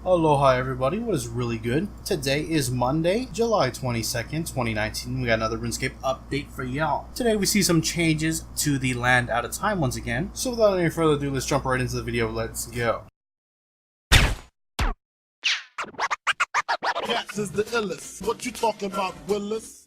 Aloha everybody, what is really good? Today is Monday, July 22nd, 2019. We got another RuneScape update for y'all. Today we see some changes to the Land Out of Time once again. So without any further ado, let's jump right into the video. Let's go. Cats is the illest. What you talking about, Willis?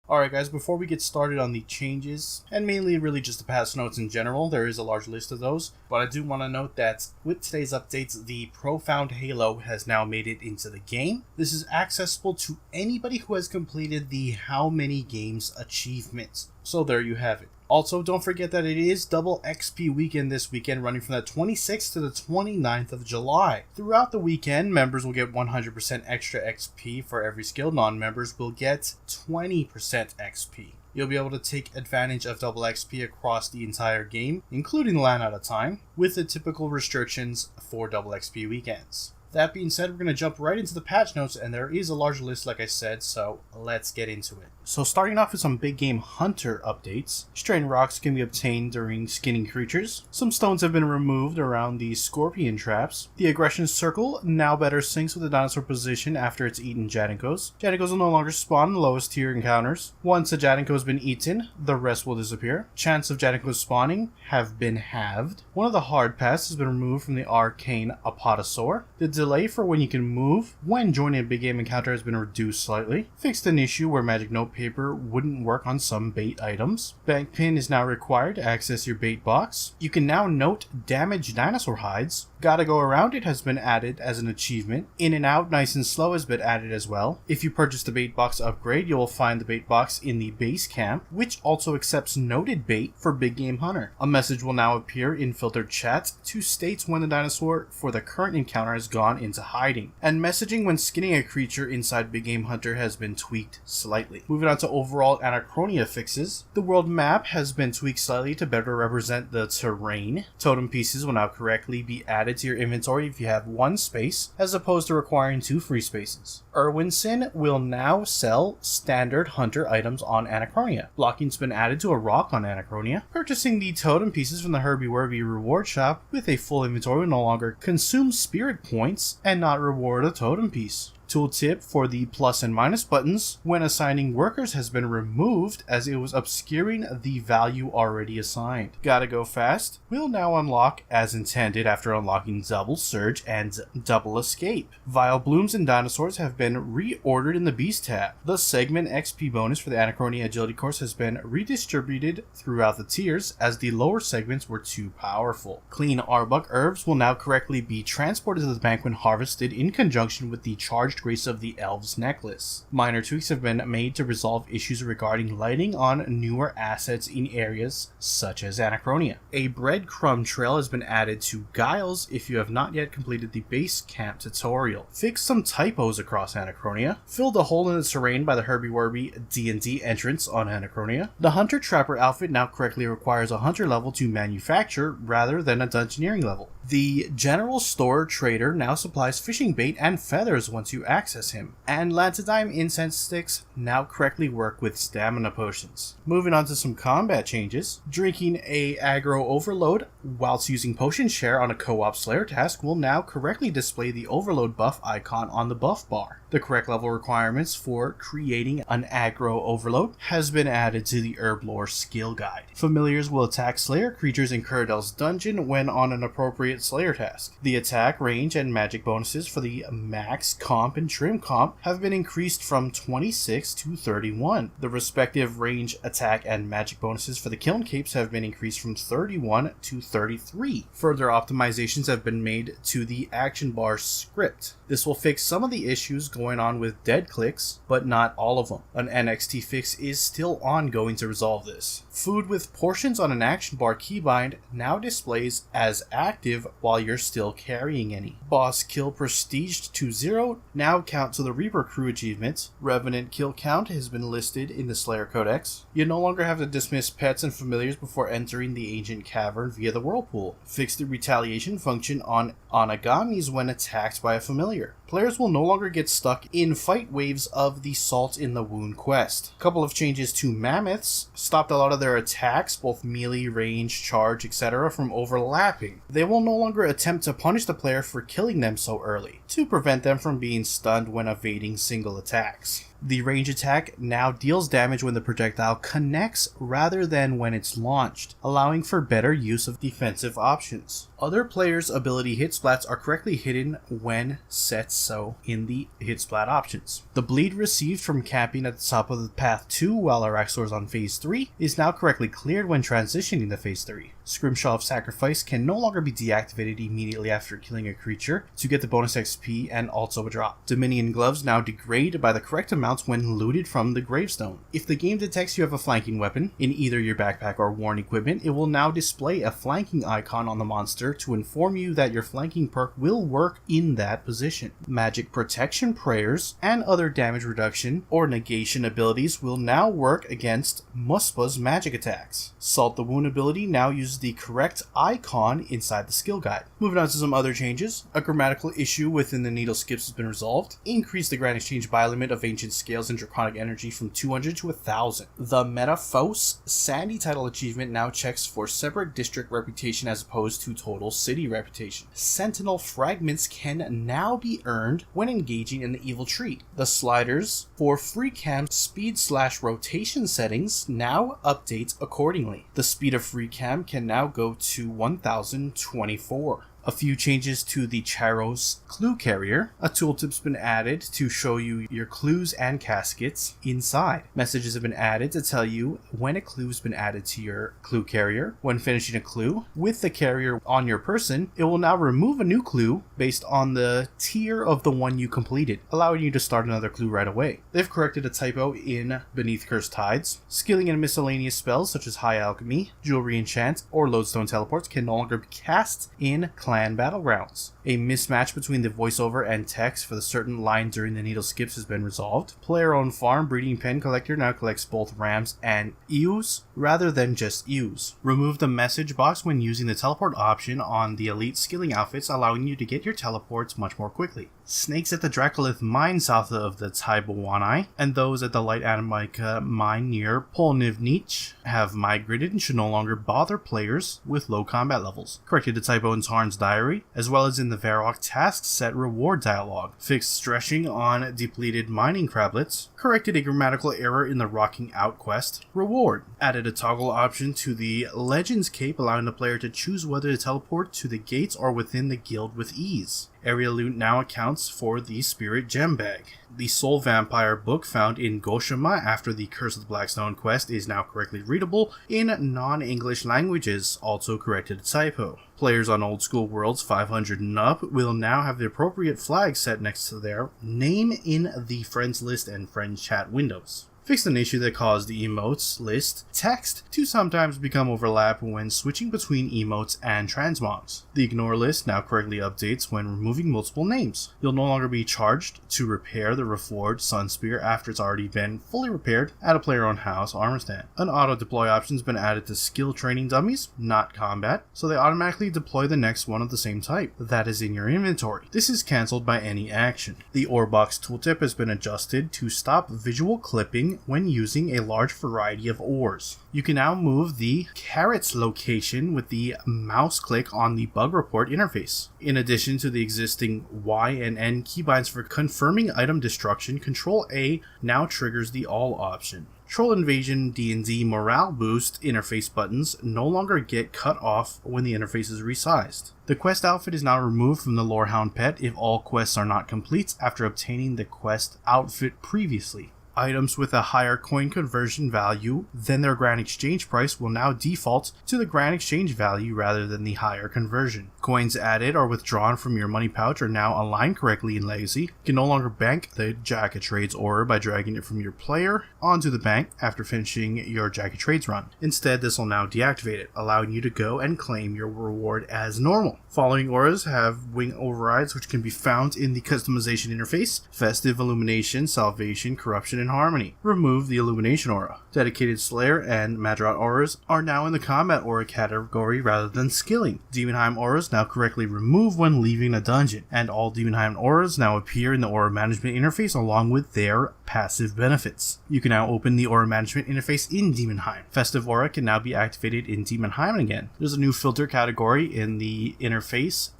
Alright guys, before we get started on the changes, and mainly really just the patch notes in general, there is a large list of those, but I do want to note that with today's updates, the Profound Halo has now made it into the game. This is accessible to anybody who has completed the How Many Games achievements. So there you have it. Also, don't forget that it is double XP weekend this weekend, running from the 26th to the 29th of July. Throughout the weekend, members will get 100% extra XP for every skill. Non-members will get 20% XP. You'll be able to take advantage of double XP across the entire game, including Land Out of Time, with the typical restrictions for double XP weekends. That being said, we're going to jump right into the patch notes, and there is a large list like I said, so let's get into it. So starting off with some big game hunter updates. Strain rocks can be obtained during skinning creatures. Some stones have been removed around the scorpion traps. The aggression circle now better syncs with the dinosaur position after it's eaten Jadinkos. Jadinkos will no longer spawn in the lowest tier encounters. Once a Jadinko has been eaten, the rest will disappear. Chance of Jadinkos spawning have been halved. One of the hard paths has been removed from the arcane Apatosaur. The delay for when you can move when joining a big game encounter has been reduced slightly. Fixed an issue where magic note paper wouldn't work on some bait items. Bank pin is now required to access your bait box. You can now note damaged dinosaur hides. Gotta Go Around It has been added as an achievement. In and Out Nice and Slow has been added as well. If you purchase the bait box upgrade, you will find the bait box in the base camp, which also accepts noted bait for Big Game Hunter. A message will now appear in filtered chat to state when the dinosaur for the current encounter has gone into hiding. And messaging when skinning a creature inside Big Game Hunter has been tweaked slightly. Moving on to overall Anachronia fixes. The world map has been tweaked slightly to better represent the terrain. Totem pieces will now correctly be added to your inventory if you have one space, as opposed to requiring 2 free spaces. Irwinson will now sell standard hunter items on Anachronia. Blocking's been added to a rock on Anachronia. Purchasing the totem pieces from the Herbie Werby reward shop with a full inventory will no longer consume spirit points and not reward a totem piece. Tooltip for the plus and minus buttons when assigning workers has been removed as it was obscuring the value already assigned. Gotta Go Fast will now unlock as intended after unlocking Double Surge and Double Escape. Vile Blooms and Dinosaurs have been reordered in the Beast tab. The segment XP bonus for the Anachronia Agility course has been redistributed throughout the tiers as the lower segments were too powerful. Clean Arbok herbs will now correctly be transported to the bank when harvested in conjunction with the charged grace of the Elves necklace. Minor tweaks have been made to resolve issues regarding lighting on newer assets in areas such as Anachronia. A breadcrumb trail has been added to Giles if you have not yet completed the base camp tutorial. Fix some typos across Anachronia. Fill the hole in the terrain by the Herbie Werby D&D entrance on Anachronia. The Hunter Trapper outfit now correctly requires a Hunter level to manufacture rather than a Dungeoneering level. The General Store Trader now supplies fishing bait and feathers once you access him, and Lantadime incense sticks now correctly work with stamina potions. Moving on to some combat changes. Drinking a aggro overload whilst using potion share on a co-op slayer task will now correctly display the overload buff icon on the buff bar. The correct level requirements for creating an aggro overload has been added to the Herblore skill guide. Familiars will attack slayer creatures in Curadel's dungeon when on an appropriate slayer task. The attack, range, and magic bonuses for the max, comp, and trim comp have been increased from 26 to 31. The respective range, attack, and magic bonuses for the kiln capes have been increased from 31 to 33. Further optimizations have been made to the action bar script. This will fix some of the issues going on with dead clicks, but not all of them. An NXT fix is still ongoing to resolve this. Food with portions on an action bar keybind now displays as active while you're still carrying any. Boss kill prestiged to 0 now now count to the Reaper Crew achievement. Revenant kill count has been listed in the Slayer Codex. You no longer have to dismiss pets and familiars before entering the Ancient Cavern via the Whirlpool. Fix the retaliation function on Onagamis when attacked by a familiar. Players will no longer get stuck in fight waves of the Salt in the Wound quest. A couple of changes to Mammoths stopped a lot of their attacks, both melee, range, charge, etc., from overlapping. They will no longer attempt to punish the player for killing them so early, to prevent them from being stunned when evading single attacks. The range attack now deals damage when the projectile connects rather than when it's launched, allowing for better use of defensive options. Other players' ability hit splats are correctly hidden when set so in the hit splat options. The bleed received from camping at the top of the path 2 while Araxor is on phase 3 is now correctly cleared when transitioning to phase 3. Scrimshaw of Sacrifice can no longer be deactivated immediately after killing a creature to get the bonus XP and also a drop. Dominion Gloves now degrade by the correct amounts when looted from the gravestone. If the game detects you have a flanking weapon in either your backpack or worn equipment, it will now display a flanking icon on the monster to inform you that your flanking perk will work in that position. Magic Protection Prayers and other damage reduction or negation abilities will now work against Muspa's magic attacks. Salt the Wound ability now uses the correct icon inside the skill guide. Moving on to some other changes. A grammatical issue within the needle skips has been resolved. Increase the Grand Exchange buy limit of Ancient Scales and Draconic Energy from 200 to 1000. The Metaphos Sandy title achievement now checks for separate district reputation as opposed to total city reputation. Sentinel fragments can now be earned when engaging in the Evil Tree. The sliders for free cam speed/rotation settings now update accordingly. The speed of free cam can now go to 1024. A few changes to the Charos Clue Carrier. A tooltip's been added to show you your clues and caskets inside. Messages have been added to tell you when a clue's been added to your clue carrier. When finishing a clue with the carrier on your person, it will now remove a new clue based on the tier of the one you completed, allowing you to start another clue right away. They've corrected a typo in Beneath Cursed Tides. Skilling and miscellaneous spells such as High Alchemy, Jewelry Enchant, or Lodestone Teleports can no longer be cast in Clan Battlegrounds. A mismatch between the voiceover and text for the certain line during the needle skips has been resolved. Player-owned farm breeding pen collector now collects both rams and ewes rather than just ewes. Remove the message box when using the teleport option on the elite skilling outfits, allowing you to get your teleports much more quickly. Snakes at the Dracolith mine south of the Taibawanai and those at the Light Animica mine near Polnivnich have migrated and should no longer bother players with low combat levels. Corrected the typo in Tarn's diary, as well as in the Varrock task set reward dialogue. Fixed stretching on depleted mining crablets. Corrected a grammatical error in the Rocking Out quest reward. Added a toggle option to the Legends cape, allowing the player to choose whether to teleport to the gates or within the guild with ease. Area loot now accounts for the Spirit Gem Bag. The Soul Vampire book found in Goshima after the Curse of the Blackstone quest is now correctly readable in non-English languages, also corrected a typo. Players on Old School Worlds 500 and up will now have the appropriate flag set next to their name in the friends list and friends chat windows. Fixed an issue that caused the emotes list text to sometimes become overlap when switching between emotes and transmogs. The ignore list now correctly updates when removing multiple names. You'll no longer be charged to repair the reforged Sun Spear after it's already been fully repaired at a player-owned house armor stand. An auto deploy option has been added to skill training dummies, not combat, so they automatically deploy the next one of the same type that is in your inventory. This is cancelled by any action. The Orebox tooltip has been adjusted to stop visual clipping when using a large variety of ores. You can now move the carrots location with the mouse click on the bug report interface. In addition to the existing Y and N keybinds for confirming item destruction, Control A now triggers the all option. Troll Invasion D&D Morale Boost interface buttons no longer get cut off when the interface is resized. The quest outfit is now removed from the Lorehound pet if all quests are not complete after obtaining the quest outfit previously. Items with a higher coin conversion value than their Grand Exchange price will now default to the Grand Exchange value rather than the higher conversion. Coins added or withdrawn from your money pouch are now aligned correctly in Legacy. You can no longer bank the Jack of Trades order by dragging it from your player onto the bank after finishing your Jack of Trades run. Instead, this will now deactivate it, allowing you to go and claim your reward as normal. Following auras have wing overrides, which can be found in the customization interface: Festive, Illumination, Salvation, Corruption, and Harmony. Remove the Illumination aura. Dedicated Slayer and Madrot auras are now in the combat aura category rather than skilling. Demonheim auras now correctly remove when leaving a dungeon, and all Demonheim auras now appear in the aura management interface along with their passive benefits. You can now open the aura management interface in Demonheim. Festive aura can now be activated in Demonheim again. There's a new filter category in the interface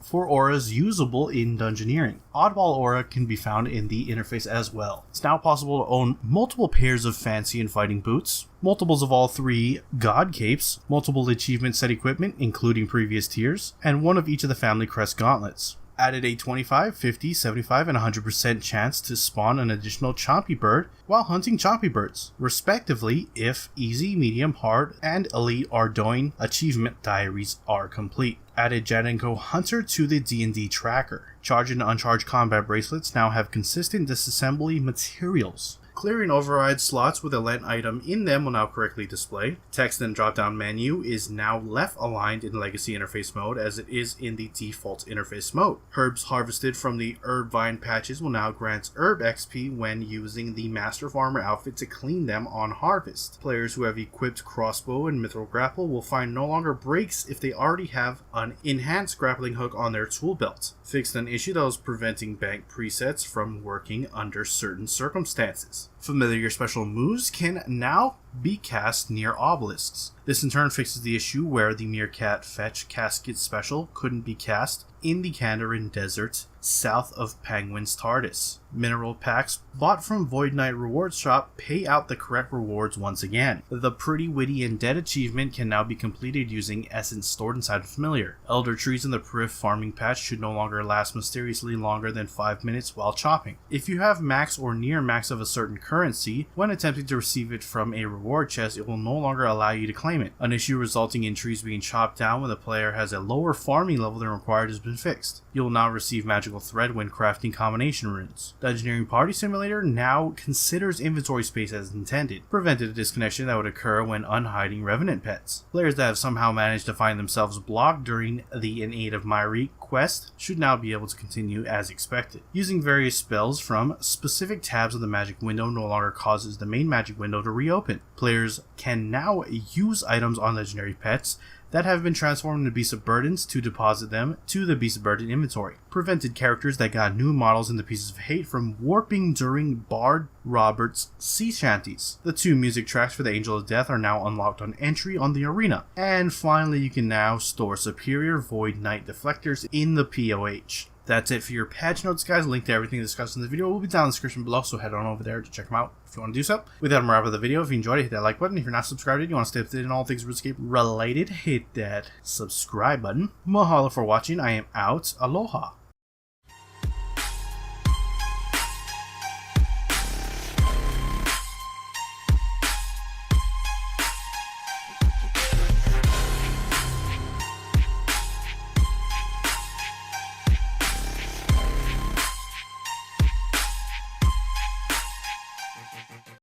for auras usable in Dungeoneering. Oddball aura can be found in the interface as well. It's now possible to own multiple pairs of fancy and fighting boots, multiples of all 3 god capes, multiple achievement set equipment including previous tiers, and one of each of the family crest gauntlets. Added a 25, 50, 75, and 100% chance to spawn an additional Chompy Bird while hunting Chompy Birds, respectively, if Easy, Medium, Hard, and Elite Ardoin achievement diaries are complete. Added Jadenko Hunter to the D&D tracker. Charged and uncharged combat bracelets now have consistent disassembly materials. Clearing override slots with a Lent item in them will now correctly display. Text and drop-down menu is now left aligned in Legacy interface mode as it is in the default interface mode. Herbs harvested from the herb vine patches will now grant herb XP when using the Master Farmer outfit to clean them on harvest. Players who have equipped crossbow and mithril grapple will find no longer breaks if they already have an enhanced grappling hook on their tool belt. Fixed an issue that was preventing bank presets from working under certain circumstances. Familiar special moves can now be cast near obelisks. This in turn fixes the issue where the Meerkat Fetch Casket special couldn't be cast in the Kandarin Desert south of Penguin's TARDIS. Mineral packs bought from Void Knight Rewards Shop pay out the correct rewards once again. The Pretty Witty and Dead achievement can now be completed using essence stored inside a familiar. Elder trees in the Periph farming patch should no longer last mysteriously longer than 5 minutes while chopping. If you have max or near max of a certain currency, when attempting to receive it from a reward chest, it will no longer allow you to claim it. An issue resulting in trees being chopped down when the player has a lower farming level than required has been fixed. You will now receive magical thread when crafting combination runes. Dungeoneering Party Simulator now considers inventory space as intended, prevented a disconnection that would occur when unhiding revenant pets. Players that have somehow managed to find themselves blocked during the In Aid of Myri quest should now be able to continue as expected. Using various spells from specific tabs of the magic window no longer causes the main magic window to reopen. Players can now use items on legendary pets that have been transformed into Beasts of Burdens to deposit them to the Beasts of Burden inventory. Prevented characters that got new models in the Pieces of Hate from warping during Bard Roberts' sea shanties. The 2 music tracks for the Angel of Death are now unlocked on entry on the arena. And finally, you can now store superior Void Knight deflectors in the POH. That's it for your patch notes, guys. Link to everything discussed in the video will be down in the description below, so head on over there to check them out if you want to do so. With that, I'm wrap up the video. If you enjoyed it, hit that like button. If you're not subscribed and you want to stay up to date on all things RuneScape related, hit that subscribe button. Mahalo for watching. I am out. Aloha.